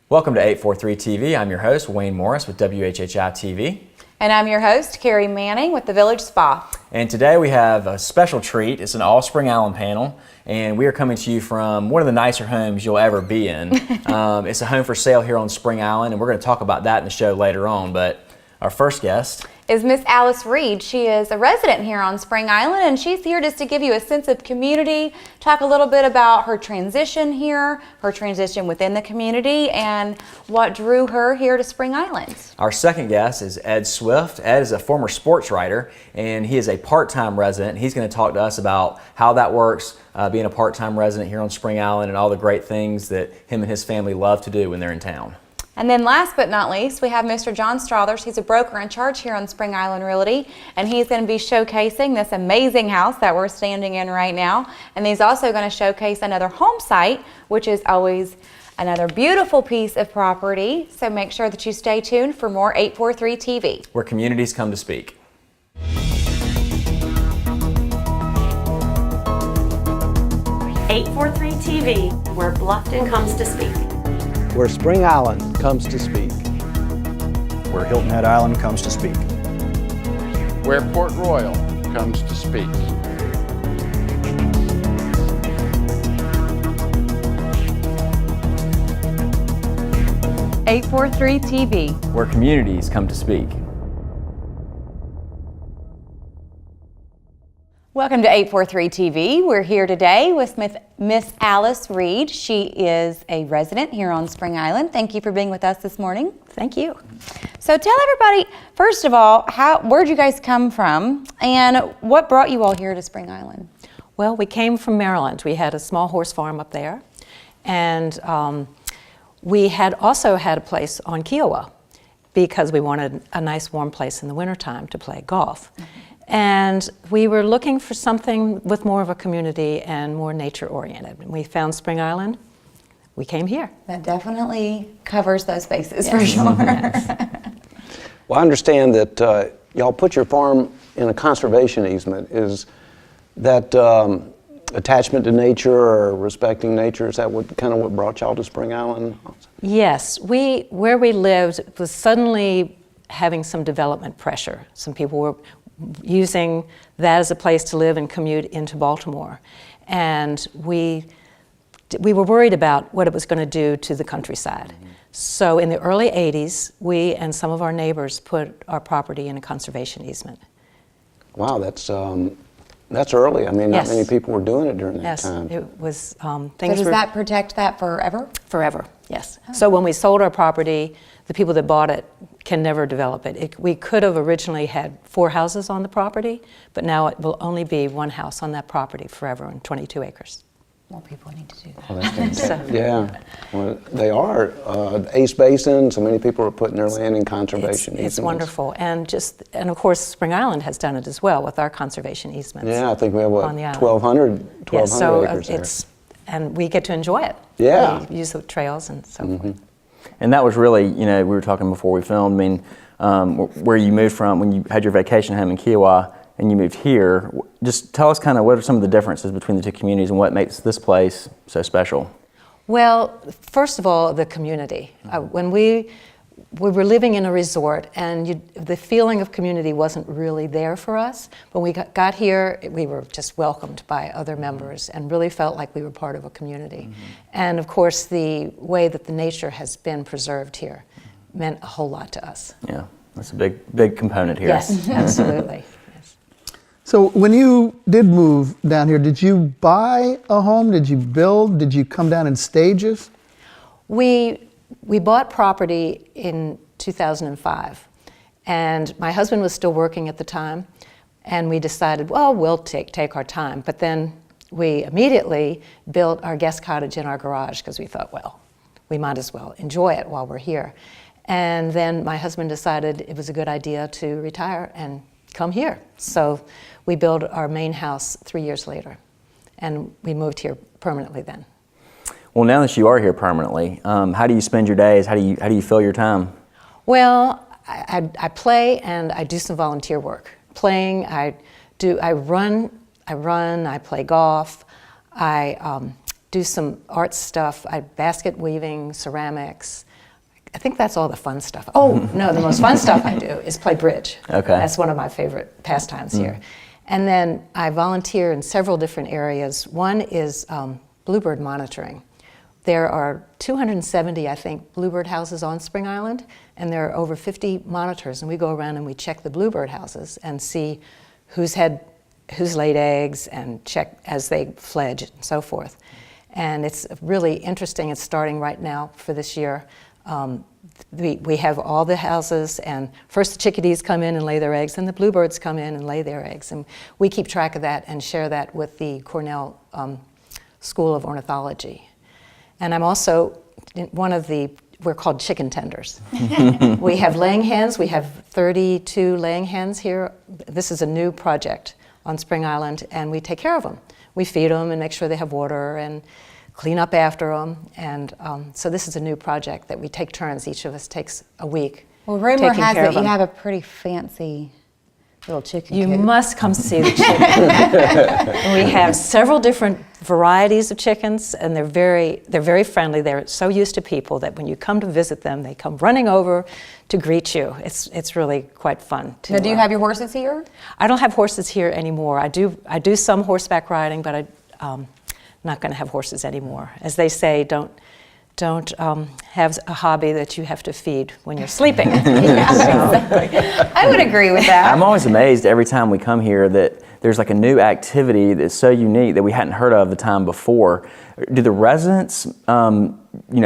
Welcome to 843 TV. I'm your host, Wayne Morris with WHHI-TV. And I'm your host, Carrie Manning with the Village Spa. And today we have a special treat. It's an all Spring Island panel, and we are coming to you from one of the nicer homes you'll ever be in. It's a home for sale here on Spring Island, and we're going to talk about that in the show later on. But our first guest is Miss Alice Reid. She is a resident here on Spring Island, and she's here just to give you a sense of community, talk a little bit about her transition here, her transition within the community, and what drew her here to Spring Island. Our second guest is Ed Swift. Ed is a former sports writer, and he is a part-time resident. He's going to talk to us about how that works, being a part-time resident here on Spring Island, and all the great things that him and his family love to do when they're in town. And then last but not least, we have Mr. John Strothers. He's a broker in charge here on Spring Island Realty, and he's going to be showcasing this amazing house that we're standing in right now. And he's also going to showcase another home site, which is always another beautiful piece of property. So make sure that you stay tuned for more 843 TV, where communities come to speak. 843 TV, where Bluffton comes to speak. Where Spring Island comes to speak. Where Hilton Head Island comes to speak. Where Port Royal comes to speak. .843 TV, where communities come to speak. Welcome to 843 TV. We're here today with Miss Alice Reid. She is a resident here on Spring Island. Thank you for being with us this morning. Thank you. So tell everybody, first of all, where'd you guys come from and what brought you all here to Spring Island? Well, we came from Maryland. We had a small horse farm up there, and we had also had a place on Kiowa because we wanted a nice warm place in the wintertime to play golf. Mm-hmm. And we were looking for something with more of a community and more nature-oriented. We found Spring Island. We came here. That definitely covers those bases, for sure. Well, I understand that y'all put your farm in a conservation easement. Is that attachment to nature or respecting nature, is that what brought y'all to Spring Island? Yes. Where we lived was suddenly having some development pressure. Some people were using that as a place to live and commute into Baltimore. And we were worried about what it was going to do to the countryside. Mm-hmm. So in the early 80s, we and some of our neighbors put our property in a conservation easement. Wow, that's early. I mean, yes. Not many people were doing it during that time. Yes, it was So does that protect that forever? Forever, yes. Oh. So when we sold our property, the people that bought it can never develop it. We could have originally had 4 houses on the property, but now it will only be 1 house on that property forever on 22 acres. More people need to do that. Well, that's yeah, well, they are. Ace Basin, so many people are putting their land in conservation easements. It's wonderful, and of course Spring Island has done it as well with our conservation easements. Yeah, I think we have 1,200 acres there. And we get to enjoy it. Yeah. We use the trails and so forth. And that was really, we were talking before we filmed, where you moved from when you had your vacation home in Kiowa and you moved here. Just tell us kind of what are some of the differences between the two communities and what makes this place so special? Well, first of all, the community. When we were living in a resort, and the feeling of community wasn't really there for us. When we got here, we were just welcomed by other members and really felt like we were part of a community. Mm-hmm. And of course, the way that the nature has been preserved here meant a whole lot to us. Yeah, that's a big component here. Yes, absolutely. Yes. So when you did move down here, did you buy a home? Did you build? Did you come down in stages? We bought property in 2005, and my husband was still working at the time, and we decided, well, we'll take our time. But then we immediately built our guest cottage in our garage because we thought, well, we might as well enjoy it while we're here. And then my husband decided it was a good idea to retire and come here. So we built our main house 3 years later, and we moved here permanently then. Well, now that you are here permanently, how do you spend your days? How do you fill your time? Well, I play and I do some volunteer work. Playing, I run, I play golf, I do some art stuff, basket weaving, ceramics. I think that's all the fun stuff. Oh, no, the most fun stuff I do is play bridge. Okay. That's one of my favorite pastimes here. And then I volunteer in several different areas. One is bluebird monitoring. There are 270, I think, bluebird houses on Spring Island, and there are over 50 monitors, and we go around and we check the bluebird houses and see who's laid eggs and check as they fledge and so forth. And it's really interesting. It's starting right now for this year. We have all the houses, and first the chickadees come in and lay their eggs, and the bluebirds come in and lay their eggs. And we keep track of that and share that with the Cornell School of Ornithology. And I'm also we're called chicken tenders. We have laying hens. We have 32 laying hens here. This is a new project on Spring Island, and we take care of them. We feed them and make sure they have water and clean up after them. And so this is a new project that we take turns. Each of us takes a week. Well, rumor taking has care it of you them. have a pretty fancy little chicken You coop. must come see the chicken. We have several different varieties of chickens, and they're very friendly. They're so used to people that when you come to visit them, they come running over to greet you. It's really quite fun. Now, do you have your horses here? I don't have horses here anymore. I do some horseback riding, but I'm not going to have horses anymore. As they say, don't have a hobby that you have to feed when you're sleeping. I would agree with that. I'm always amazed every time we come here that there's like a new activity that's so unique that we hadn't heard of the time before. Do the residents,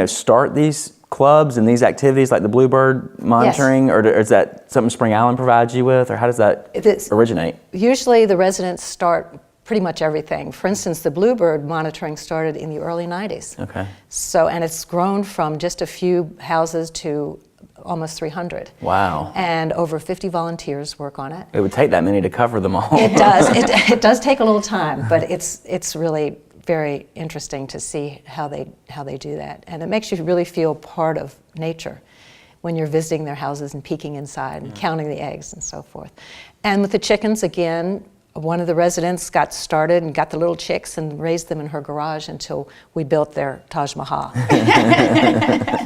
start these clubs and these activities like the bluebird monitoring, or is that something Spring Island provides you with, or how does that originate? Usually the residents start pretty much everything. For instance, the bluebird monitoring started in the early 90s. Okay. So, and it's grown from just a few houses to almost 300. Wow. And over 50 volunteers work on it. It would take that many to cover them all. It does. It does take a little time, but it's really very interesting to see how they do that. And it makes you really feel part of nature when you're visiting their houses and peeking inside and counting the eggs and so forth. And with the chickens, again, one of the residents got started and got the little chicks and raised them in her garage until we built their Taj Mahal.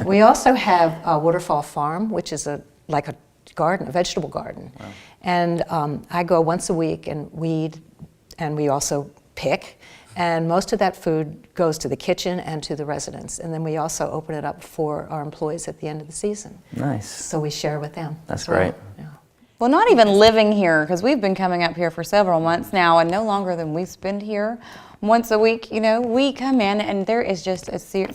We also have a waterfall farm, which is like a garden, a vegetable garden. Wow. And I go once a week and weed, and we also pick. And most of that food goes to the kitchen and to the residents. And then we also open it up for our employees at the end of the season. Nice. So we share with them. That's as well. great. Yeah. Well, not even living here, because we've been coming up here for several months now, and no longer than we spend here once a week. We come in, and there is just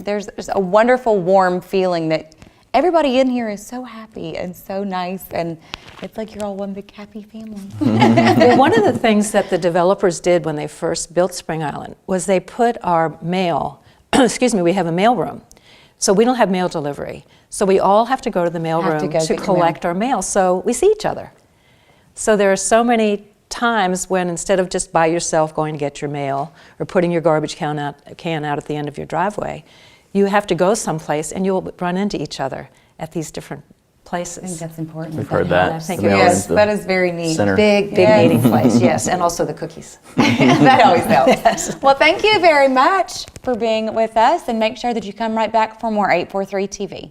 there's a wonderful, warm feeling that everybody in here is so happy and so nice, and it's like you're all one big happy family. Well, one of the things that the developers did when they first built Spring Island was they put our mail, we have a mail room. So we don't have mail delivery. So we all have to go to the mail room to collect our mail. So we see each other. So there are so many times when instead of just by yourself going to get your mail or putting your garbage can out at the end of your driveway, you have to go someplace and you'll run into each other at these different places. I think that's important. We've heard that. I think The mail Yes, room's the that is very neat. center. Big meeting place, yes, and also the cookies. That always helps. Yes. Well, thank you very much for being with us, and make sure that you come right back for more 843 TV.